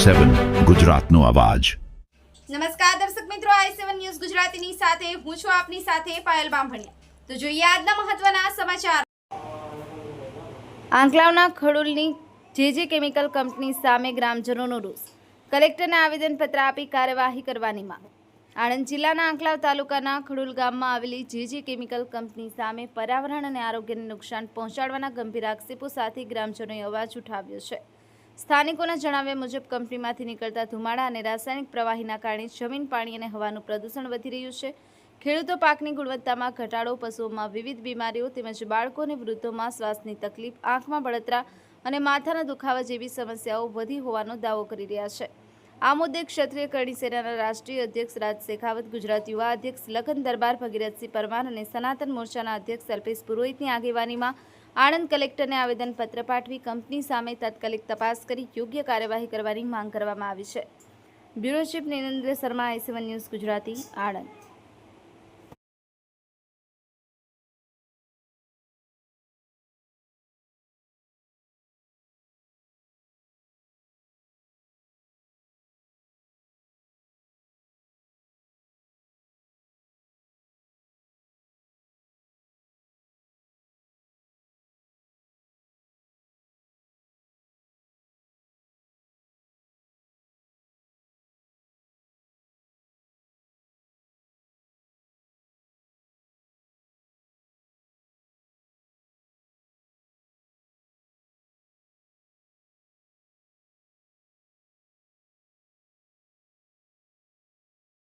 i7 ગુજરાતનો અવાજ। નમસ્કાર દર્શક મિત્રો, i7 ન્યૂઝ ગુજરાતીની સાથે હું છું આપની સાથે પાયલ બામભણિયા। તો જોઈએ આજના મહત્વના સમાચાર। આંકલાવના ખડૂલની જે કેમિકલ કંપની સામે ગ્રામજનોનો રોષ, કલેક્ટરને આવેદનપત્ર આપી કાર્યવાહી કરવાની માંગ। આણંદ જિલ્લાના આંકલાવ તાલુકાના ખડૂલ ગામમાં આવેલી જે કેમિકલ કંપની સામે પર્યાવરણ અને આરોગ્યને નુકસાન પહોંચાડવાના ગંભીર આક્ષેપો સાથે ગ્રામજનોએ અવાજ ઉઠાવ્યો છે। સ્થાનિકોના જણાવ્યા મુજબ કંપનીમાંથી નીકળતા ધુમાડા અને રાસાયણિક પ્રવાહીના કારણે જમીન, પાણી અને હવાનું પ્રદૂષણ વધી રહ્યું છે। ખેડૂતો પાકની ગુણવત્તામાં ઘટાડો, પશુઓમાં વિવિધ બીમારીઓ તેમજ બાળકો અને વૃદ્ધોમાં શ્વાસની તકલીફ, આંખમાં બળતરા અને માથાના દુખાવા જેવી સમસ્યાઓ વધી હોવાનો દાવો કરી રહ્યા છે। આ મુદ્દે ક્ષત્રિય કરણી સેનાના રાષ્ટ્રીય અધ્યક્ષ રાજ શેખાવત, ગુજરાત યુવા અધ્યક્ષ લખન દરબાર, ભગીરથસિંહ પરમાર અને સનાતન મોરચાના અધ્યક્ષ અલ્પેશ પુરોહિતની આગેવાનીમાં આણંદ કલેક્ટરને આવેદનપત્ર પાઠવી કંપની સામે તાત્કાલિક તપાસ કરી યોગ્ય કાર્યવાહી કરવાની માંગ કરવામાં આવી છે। Bureau chief Nirendra Sharma, i7 news Gujarati, Anand.